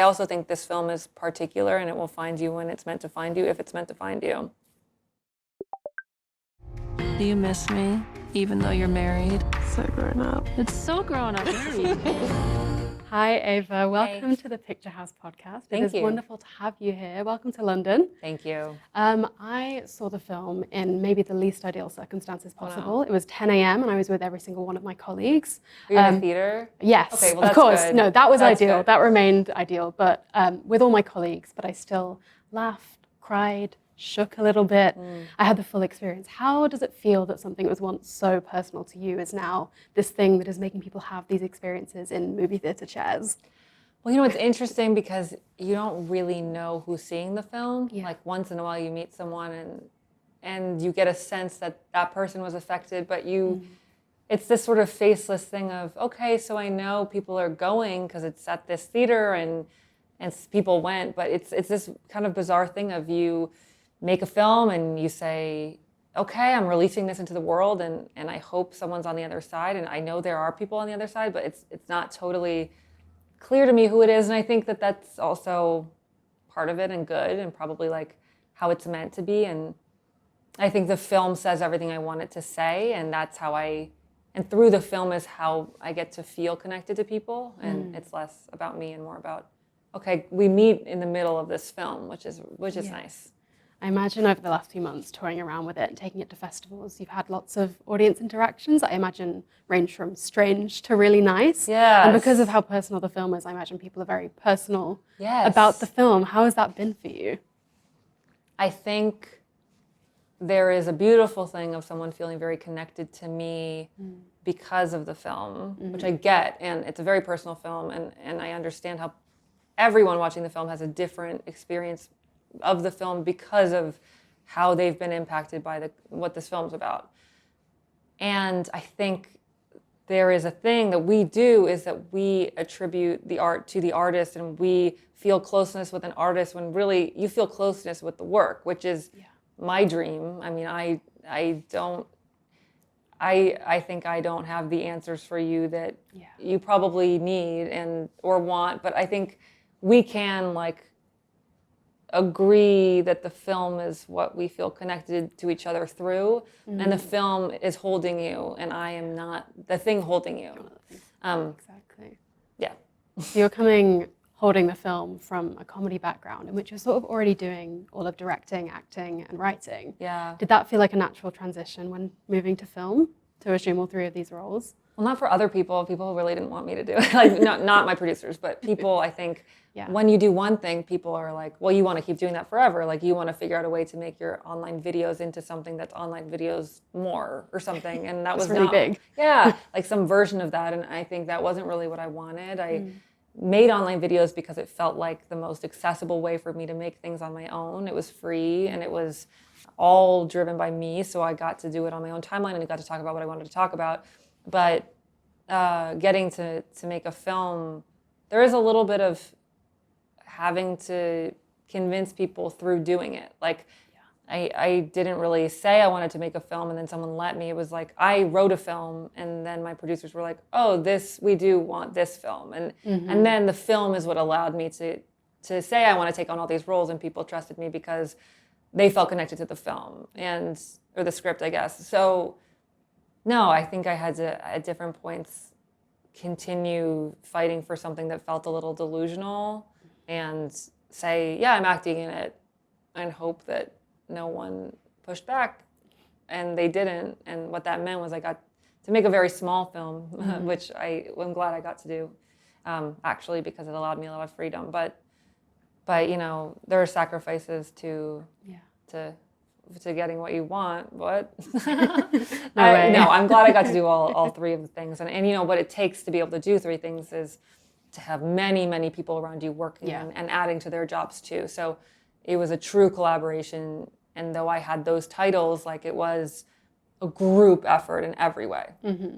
I also think this film is particular and it will find you when it's meant to find you, if it's meant to find you. Do you miss me, even though you're married? So grown up. It's so grown up. Hi, Eva. Welcome to the Picture House podcast. Thank It is you. wonderful to have you here. Welcome to London. Thank you. I saw the film in maybe the least ideal circumstances possible. Wow. It was 10 a.m. and I was with every single one of my colleagues. Were you in a theater? Yes, okay, well, of that's course. Good. No, that was that's ideal. Good. That remained ideal. But with all my colleagues, but I still laughed, cried, shook a little bit. I had the full experience. How does it feel that something that was once so personal to you is now this thing that is making people have these experiences in movie theater chairs? Well, you know, it's interesting because you don't really know who's seeing the film. Yeah. Like once in a while you meet someone and you get a sense that that person was affected, but it's this sort of faceless thing of, okay, so I know people are going because it's at this theater and people went, but it's this kind of bizarre thing of you make a film and you say, okay, I'm releasing this into the world and I hope someone's on the other side. And I know there are people on the other side, but it's not totally clear to me who it is. And I think that that's also part of it and good and probably like how it's meant to be. And I think the film says everything I want it to say. And that's how and through the film is how I get to feel connected to people. And it's less about me and more about, okay, we meet in the middle of this film, which is nice. I imagine over the last few months touring around with it and taking it to festivals, you've had lots of audience interactions that I imagine range from strange to really nice. Yes. And because of how personal the film is, I imagine people are very personal Yes. about the film. How has that been for you? I think there is a beautiful thing of someone feeling very connected to me because of the film, which I get. And it's a very personal film. And I understand how everyone watching the film has a different experience of the film because of how they've been impacted by what this film's about. And I think there is a thing that we do is that we attribute the art to the artist and we feel closeness with an artist when really you feel closeness with the work, which is my dream. I mean, I think I don't have the answers for you that you probably need or want, but I think we can agree that the film is what we feel connected to each other through, and the film is holding you, and I am not the thing holding you. Exactly. Yeah. So you're holding the film from a comedy background in which you're sort of already doing all of directing, acting, and writing. Yeah. Did that feel like a natural transition when moving to film to assume all three of these roles? Well, not for other people. People really didn't want me to do it. Like not my producers, but people. I think when you do one thing, people are like, "Well, you want to keep doing that forever. Like you want to figure out a way to make your online videos into something that's online videos more or something." And that was really big. Yeah, like some version of that. And I think that wasn't really what I wanted. I made online videos because it felt like the most accessible way for me to make things on my own. It was free and it was all driven by me, so I got to do it on my own timeline and I got to talk about what I wanted to talk about. But getting to make a film, there is a little bit of having to convince people through doing it. Like I didn't really say I wanted to make a film and then someone let me. It was like I wrote a film and then my producers were like, oh, we do want this film. And then the film is what allowed me to say I want to take on all these roles, and people trusted me because they felt connected to the film or the script, I guess. So no, I think I had to, at different points, continue fighting for something that felt a little delusional and say, yeah, I'm acting in it, and hope that no one pushed back. And they didn't. And what that meant was I got to make a very small film, which I'm glad I got to do, actually, because it allowed me a lot of freedom. But you know, there are sacrifices to getting what you want. What? No, I'm glad I got to do all three of the things. And you know, what it takes to be able to do three things is to have many, many people around you working and adding to their jobs too. So it was a true collaboration. And though I had those titles, like it was a group effort in every way. Mm-hmm.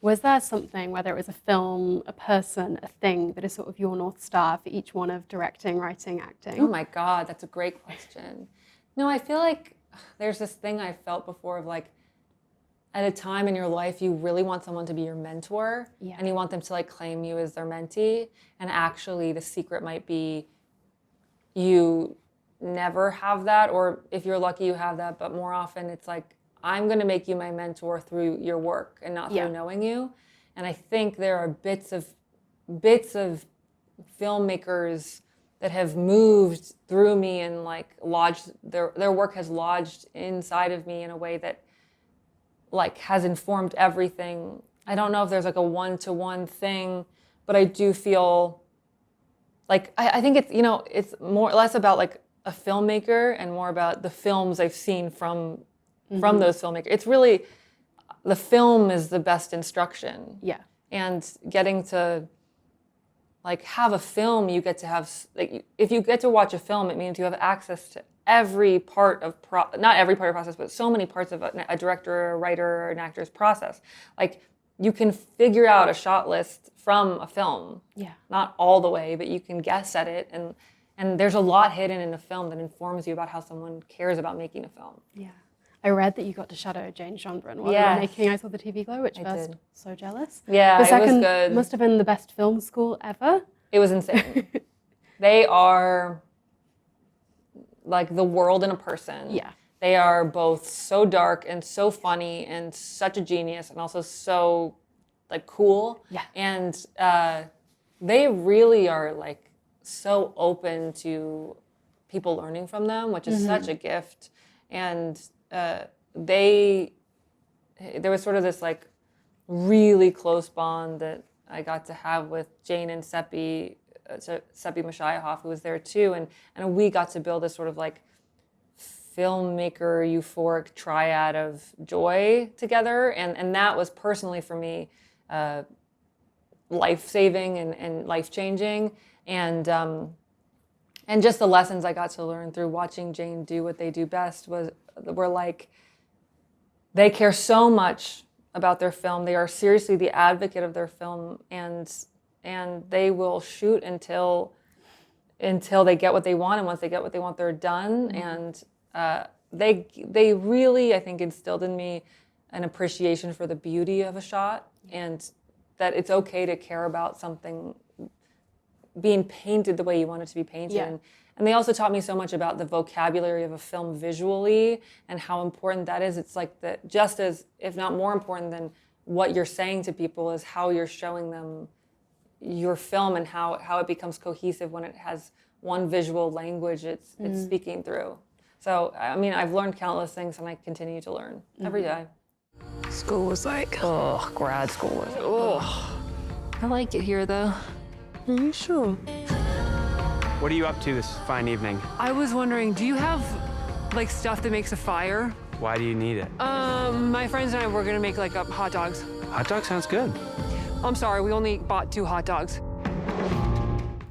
Was there something, whether it was a film, a person, a thing, that is sort of your North Star for each one of directing, writing, acting? Oh my God, that's a great question. No, I feel like there's this thing I felt before of like, at a time in your life you really want someone to be your mentor, Yeah. and you want them to like claim you as their mentee, and actually the secret might be you never have that, or if you're lucky you have that, but more often it's like, I'm going to make you my mentor through your work and not Yeah. through knowing you. And I think there are bits of filmmakers that have moved through me and like lodged their work has lodged inside of me in a way that like has informed everything. I don't know if there's like a one-to-one thing, but I do feel like I think it's, you know, it's more less about like a filmmaker and more about the films I've seen from those filmmakers. It's really, the film is the best instruction. Yeah. And getting to like have a film, you get to have, like, if you get to watch a film, it means you have access to every part of, not every part of the process, but so many parts of a director, or a writer, or an actor's process. Like, you can figure out a shot list from a film. Yeah. Not all the way, but you can guess at it. And there's a lot hidden in a film that informs you about how someone cares about making a film. Yeah. I read that you got to shadow Jane Schonbrun while you Yes. were making I Saw the TV Glow, which I first, did. so jealous. Yeah, The it was second good. must have been the best film school ever. It was insane. They are like the world in a person. Yeah. They are both so dark and so funny and such a genius and also so like cool. Yeah. And they really are like so open to people learning from them, which is such a gift. And there was sort of this like really close bond that I got to have with Jane and Seppi Mashiahoff, who was there too, and we got to build this sort of like filmmaker euphoric triad of joy together, and that was personally for me life-saving and life-changing, and just the lessons I got to learn through watching Jane do what they do best were like, they care so much about their film. They are seriously the advocate of their film, and they will shoot until they get what they want. And once they get what they want, they're done. And they really, I think, instilled in me an appreciation for the beauty of a shot, and that it's okay to care about something being painted the way you want it to be painted. Yeah. And they also taught me so much about the vocabulary of a film visually and how important that is. It's like that, just as, if not more important than what you're saying to people, is how you're showing them your film and how it becomes cohesive when it has one visual language it's speaking through. So, I mean, I've learned countless things and I continue to learn every day. School was like, oh, grad school was, oh. I like it here though. Are you sure? What are you up to this fine evening? I was wondering, do you have like stuff that makes a fire? Why do you need it? My friends and I were gonna make like hot dogs. Hot dog sounds good. I'm sorry, we only bought 2 hot dogs.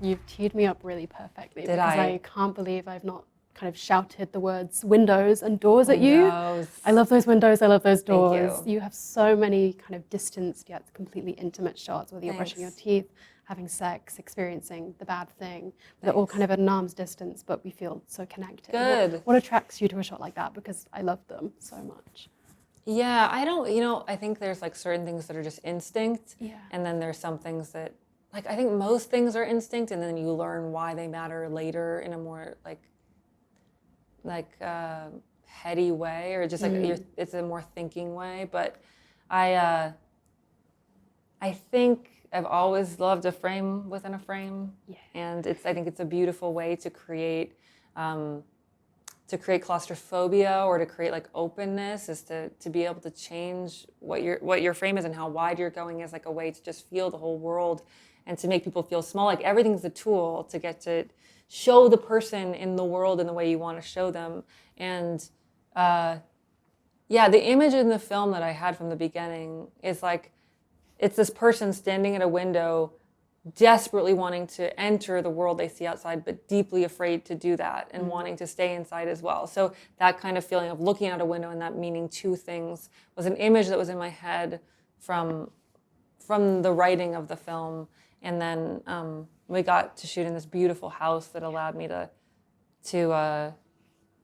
You've teed me up really perfectly Did because I? I can't believe I've not kind of shouted the words windows and doors at you. Windows. I love those windows, I love those Thank doors. you. You have so many kind of distanced yet completely intimate shots, whether you're brushing your Thanks. teeth, having sex, experiencing the bad thing. They're all kind of at an arm's distance, but we feel so connected. Good. What attracts you to a shot like that? Because I love them so much. Yeah, I think there's like certain things that are just instinct. Yeah. And then there's some things that, like, I think most things are instinct, and then you learn why they matter later in a more heady way, or just like it's a more thinking way. But I think I've always loved a frame within a frame. Yeah. And I think it's a beautiful way to create claustrophobia, or to create like openness, is to be able to change what your frame is and how wide you're going, is like a way to just feel the whole world and to make people feel small. Like, everything's a tool to get to show the person in the world in the way you want to show them. And the image in the film that I had from the beginning is like, it's this person standing at a window, desperately wanting to enter the world they see outside, but deeply afraid to do that, and wanting to stay inside as well. So that kind of feeling of looking out a window and that meaning two things was an image that was in my head from the writing of the film. And then we got to shoot in this beautiful house that allowed me to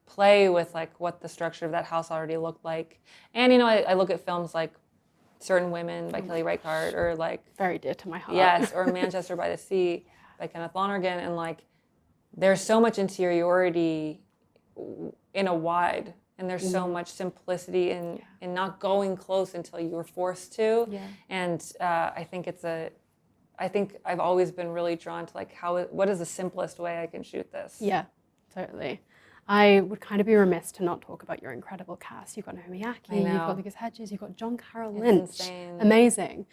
play with like what the structure of that house already looked like. And you know, I look at films like Certain Women by Kelly Reichardt, or like Very dear to my heart. yes, or Manchester by the Sea by Kenneth Lonergan, and like there's so much interiority in a wide, and there's so much simplicity in not going close until you're forced to. Yeah. And I think I've always been really drawn to like what is the simplest way I can shoot this. Yeah, totally. I would kind of be remiss to not talk about your incredible cast. You've got Naomi Ackie, you've got Hedges, you've got John Carroll Lynch. Insane. Amazing.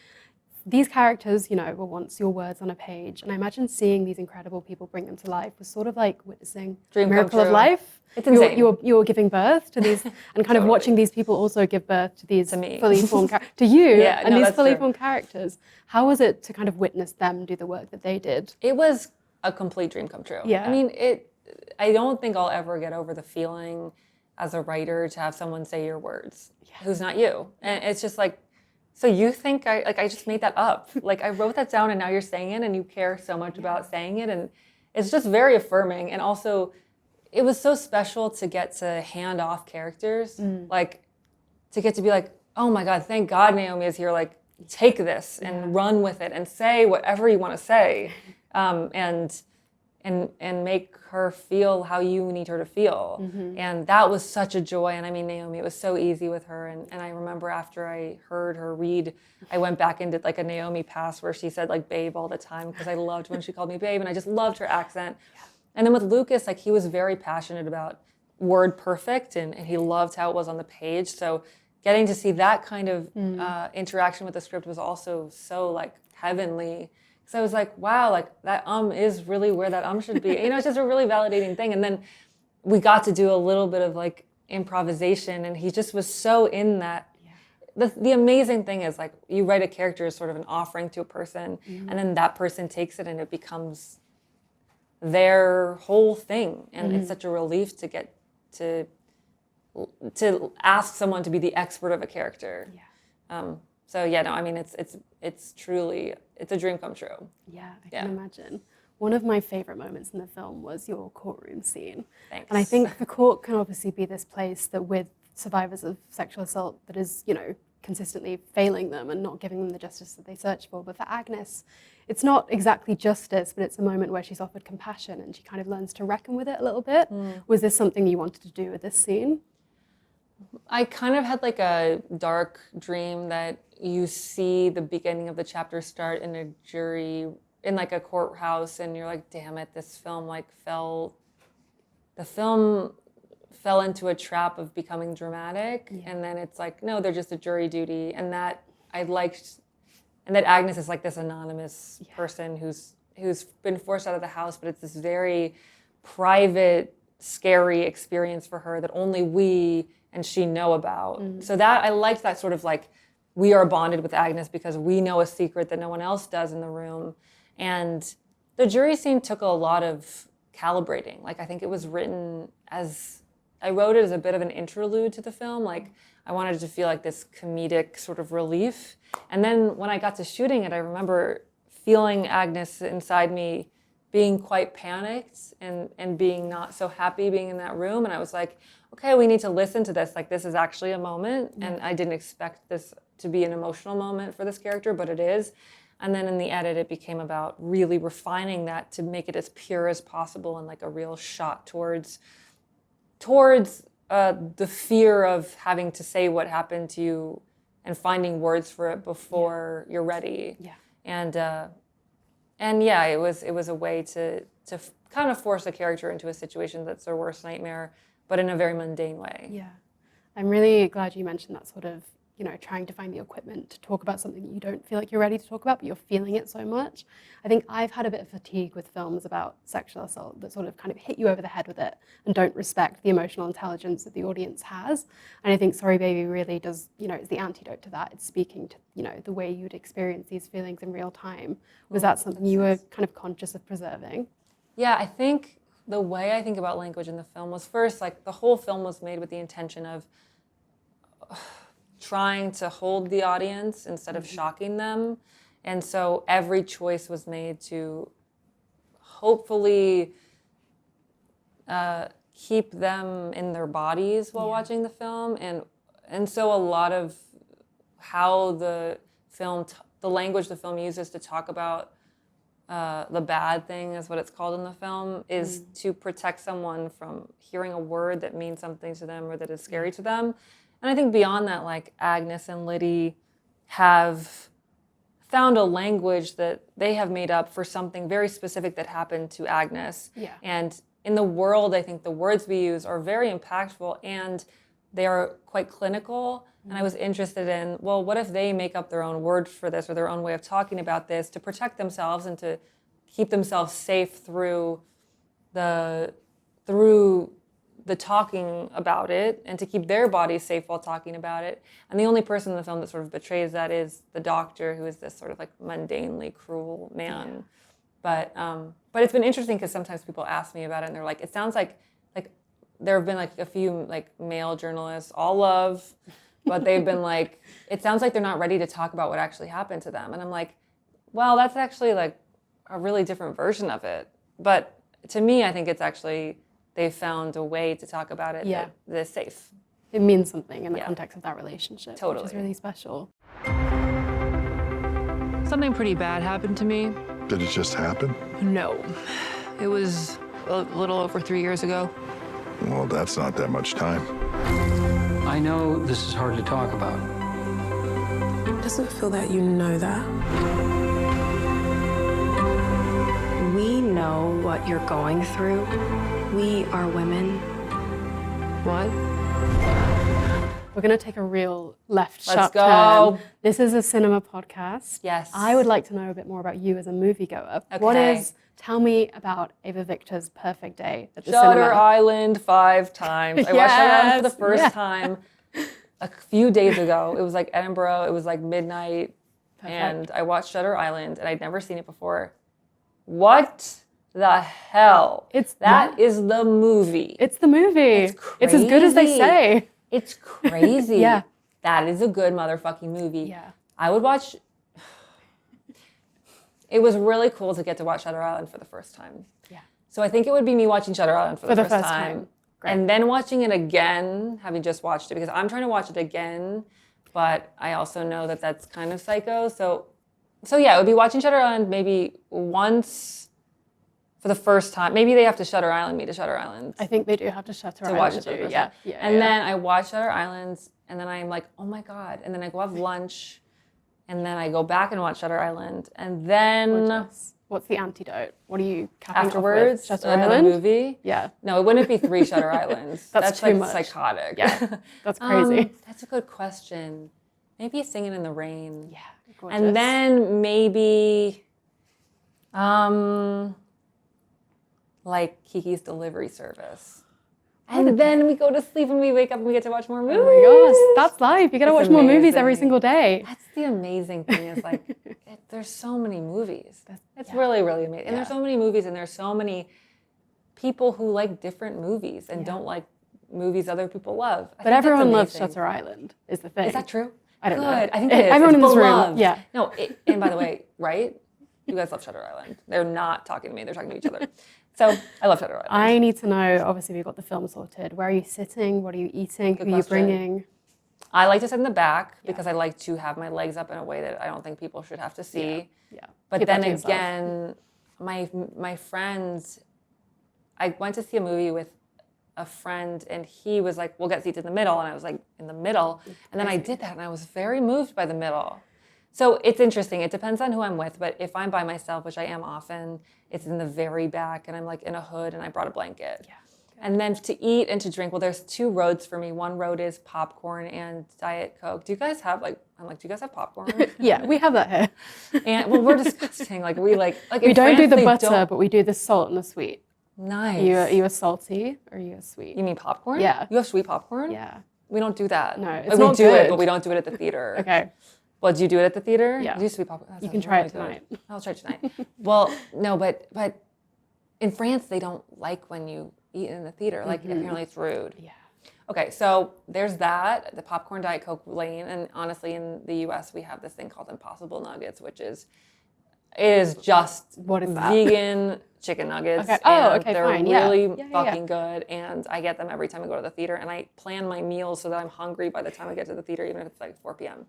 These characters, you know, were once your words on a page, and I imagine seeing these incredible people bring them to life was sort of like witnessing Dream a miracle come of true. life. It's insane. You were giving birth to these, and kind of watching these people also give birth to these fully formed to you Yeah, and no, these that's fully true. formed characters. How was it to kind of witness them do the work that they did? It was a complete dream come true. Yeah. I mean, I don't think I'll ever get over the feeling as a writer to have someone say your words who's not you. And it's just like, so you think I just made that up. Like I wrote that down and now you're saying it and you care so much about saying it. And it's just very affirming. And also it was so special to get to hand off characters, like to get to be like, oh my God, thank God Naomi is here. Like take this and run with it and say whatever you want to say. And make her feel how you need her to feel. And that was such a joy. And I mean, Naomi, it was so easy with her. And I remember after I heard her read, I went back and did like a Naomi pass where she said like babe all the time, because I loved when she called me babe, and I just loved her accent. And then with Lucas, like he was very passionate about word perfect, and he loved how it was on the page. So getting to see that kind of interaction with the script was also so like heavenly. So I was like, wow, like that is really where that should be. You know, it's just a really validating thing. And then we got to do a little bit of like improvisation, and he just was so in that. The amazing thing is like you write a character as sort of an offering to a person, and then that person takes it and it becomes their whole thing. And it's such a relief to get to ask someone to be the expert of a character. So yeah, no, I mean, it's truly, it's a dream come true. Yeah, I can imagine. One of my favorite moments in the film was your courtroom scene. Thanks. And I think the court can obviously be this place that with survivors of sexual assault that is, you know, consistently failing them and not giving them the justice that they search for. But for Agnes, it's not exactly justice, but it's a moment where she's offered compassion and she kind of learns to reckon with it a little bit. Was this something you wanted to do with this scene? I kind of had like a dark dream that you see the beginning of the chapter start in a jury, in like a courthouse, and you're like, damn it, this film fell into a trap of becoming dramatic. And then it's like, no, they're just a jury duty. And that I liked, and that Agnes is like this anonymous person who's been forced out of the house, but it's this very private, scary experience for her that only we and she know about. So that I liked that sort of like, we are bonded with Agnes because we know a secret that no one else does in the room. And the jury scene took a lot of calibrating. Like I think it was written I wrote it as a bit of an interlude to the film. Like I wanted it to feel like this comedic sort of relief. And then when I got to shooting it, I remember feeling Agnes inside me being quite panicked and being not so happy being in that room. And I was like, okay, we need to listen to this. Like this is actually a moment. And I didn't expect this to be an emotional moment for this character, but it is. And then in the edit, it became about really refining that to make it as pure as possible and like a real shot towards the fear of having to say what happened to you and finding words for it before you're ready. And yeah, it was a way to kind of force a character into a situation that's their worst nightmare, but in a very mundane way. Yeah, I'm really glad you mentioned that sort of, you know, trying to find the equipment to talk about something that you don't feel like you're ready to talk about, but you're feeling it so much. I think I've had a bit of fatigue with films about sexual assault that sort of kind of hit you over the head with it and don't respect the emotional intelligence that the audience has. And I think Sorry Baby really does, you know, it's the antidote to that. It's speaking to, you know, the way you'd experience these feelings in real time. Was that something you were kind of conscious of preserving? Yeah, I think the way I think about language in the film was first, like the whole film was made with the intention of trying to hold the audience instead of shocking them. And so every choice was made to hopefully keep them in their bodies while watching the film, and so a lot of how the language the film uses to talk about the bad thing, is what it's called in the film, is to protect someone from hearing a word that means something to them or that is scary to them. And I think beyond that, like Agnes and Liddy have found a language that they have made up for something very specific that happened to Agnes. Yeah. And in the world, I think the words we use are very impactful and they are quite clinical. And I was interested in, well, what if they make up their own word for this or their own way of talking about this to protect themselves and to keep themselves safe through the talking about it, and to keep their bodies safe while talking about it. And the only person in the film that sort of betrays that is the doctor, who is this sort of like mundanely cruel man. But it's been interesting because sometimes people ask me about it and they're like, it sounds like there have been like a few like male journalists, all love, but they've been like, it sounds like they're not ready to talk about what actually happened to them. And I'm like, well, that's actually like a really different version of it. But to me, I think it's actually, they've found a way to talk about it that is safe. It means something in the context of that relationship, Totally. which is really special. Something pretty bad happened to me. Did it just happen? No. It was a little over 3 years ago. Well, that's not that much time. I know this is hard to talk about. Doesn't feel that you know that. We know what you're going through. We are women. What? We're going to take a real left Let's sharp go. turn. This is a cinema podcast. Yes. I would like to know a bit more about you as a moviegoer. Okay. Tell me about Eva Victor's perfect day at the Shutter cinema. Island 5 times. I watched Shutter Island for the first Yeah. time a few days ago. It was like Edinburgh. It was like midnight. And I watched Shutter Island and I'd never seen it before. What the hell? That is the movie. It's the movie. It's as good as they crazy. say. It's crazy. Yeah. That is a good motherfucking movie. Yeah. I would watch. It was really cool to get to watch Shutter Island for the first time. Yeah. So I think it would be me watching Shutter Island for the first first time. time. Great. And then watching it again, having just watched it, because I'm trying to watch it again, but I also know that that's kind of psycho. So yeah, it would be watching Shutter Island maybe once for the first time. Maybe they have to Shutter Island me to Shutter Island. I think they do have to Shutter To Island. watch it for the you. first Yeah. time. Yeah. And then I watch Shutter Island, and then I'm like, oh my God. And then I go have lunch, and then I go back and watch Shutter Island. And then Gorgeous. What's the antidote? What are you capping off afterwards, with? Shutter another Island? movie. Yeah. No, it wouldn't be 3 Shutter Islands. That's too like much. psychotic. Yeah. That's crazy. That's a good question. Maybe Singing in the Rain. Yeah. Gorgeous. And then maybe like Kiki's Delivery Service. And then we go to sleep and we wake up and we get to watch more movies. Oh my gosh, that's life. You got to It's watch more movies every amazing. single day. That's the amazing thing is like, there's so many movies. It's really, really amazing. And there's so many movies and there's so many people who like different movies and don't like movies other people love. I But think that's everyone loves amazing. Shutter Island, is the thing. Is that true? I don't know. Good. I think it is. Everyone It's in this room, beloved. yeah. No, and by the way, right? You guys love Shutter Island. They're not talking to me. They're talking to each other. So I love Shutter Island. I need to know, obviously we've got the film sorted. Where are you sitting? What are you eating? Good Who are you question. bringing? I like to sit in the back because I like to have my legs up in a way that I don't think people should have to see. Yeah. But Keep that then to yourself. again, my friends, I went to see a movie with a friend and he was like, we'll get seats in the middle. And I was like, in the middle. And then I did that and I was very moved by the middle. So it's interesting. It depends on who I'm with. But if I'm by myself, which I am often, it's in the very back and I'm like in a hood and I brought a blanket. Yeah. And then to eat and to drink, well, there's 2 roads for me. One road is popcorn and Diet Coke. Do you guys have do you guys have popcorn? Yeah, we have that here. And well, we're disgusting. Like we We in don't do France, the they butter, don't- but we do the salt and the sweet. Nice. Are you a salty or are you a sweet? You mean popcorn? Yeah. You have sweet popcorn? Yeah. We don't do that. No, it's Like, not we do it, good. but we don't do it at the theater. Okay. Well, do you do it at the theater? Yeah. Do you sweet popcorn? That You sounds can try really it tonight. good. I'll try it tonight. Well, no, but in France they don't like when you eat in the theater. Like apparently it's rude. Yeah. Okay, so there's that, the popcorn Diet Coke lane, and honestly in the US we have this thing called Impossible Nuggets, which is It is just What is that? vegan chicken nuggets. Okay. Oh, and okay, they're fine. Yeah. really Yeah. fucking good, and I get them every time I go to the theater, and I plan my meals so that I'm hungry by the time I get to the theater, even if it's like 4 p.m.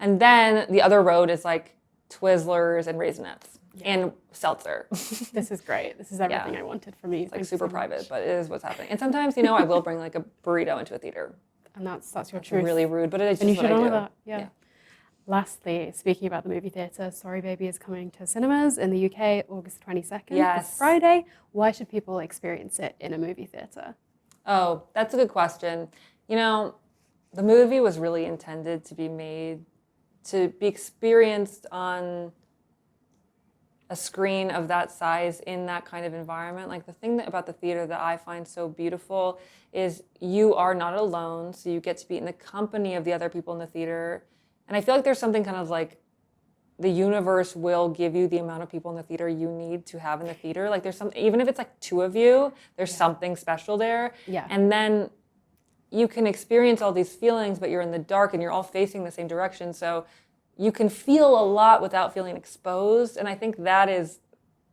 And then the other road is like Twizzlers and Raisinets and seltzer. This is great. This is everything I wanted from you. It's like super private, but it is what's happening. And sometimes, you know, I will bring like a burrito into a theater. And that's your It's truth. really rude, but it's And you just should what I honor do. that. Yeah. Lastly, speaking about the movie theatre, Sorry Baby is coming to cinemas in the UK August 22nd. Yes. This Friday. Why should people experience it in a movie theatre? Oh, that's a good question. You know, the movie was really intended to be made to be experienced on a screen of that size in that kind of environment. Like the thing about the theater that I find so beautiful is you are not alone, so you get to be in the company of the other people in the theater. And I feel like there's something kind of like the universe will give you the amount of people in the theater you need to have in the theater. Like there's something, even if it's like 2 of you, there's something special there. Yeah. And then you can experience all these feelings, but you're in the dark and you're all facing the same direction. So you can feel a lot without feeling exposed. And I think that is,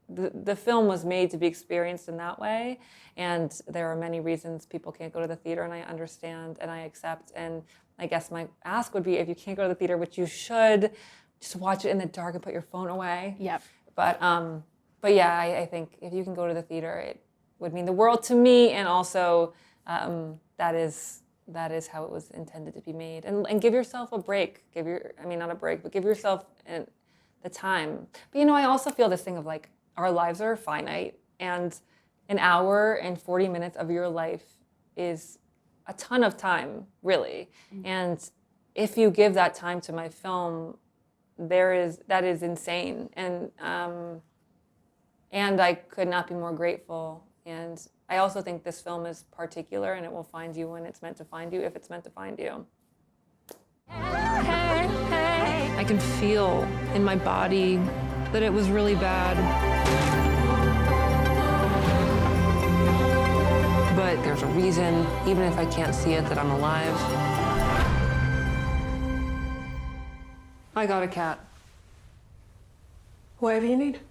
the film was made to be experienced in that way. And there are many reasons people can't go to the theater, and I understand and I accept. And I guess my ask would be, if you can't go to the theater, which you should, just watch it in the dark and put your phone away. Yep. But yeah, I think if you can go to the theater, it would mean the world to me. And also, that is how it was intended to be made. And give yourself a break. Not a break, but give yourself the time. But you know, I also feel this thing of like, our lives are finite, and an hour and 40 minutes of your life is a ton of time, really. Mm-hmm. And if you give that time to my film, that is insane. And I could not be more grateful. And I also think this film is particular, and it will find you when it's meant to find you, if it's meant to find you. I can feel in my body that it was really bad. But there's a reason, even if I can't see it, that I'm alive. I got a cat. Whatever you need.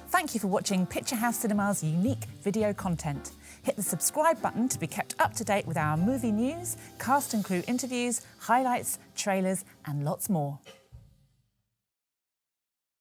Thank you for watching Picture House Cinema's unique video content. Hit the subscribe button to be kept up to date with our movie news, cast and crew interviews, highlights, trailers, and lots more.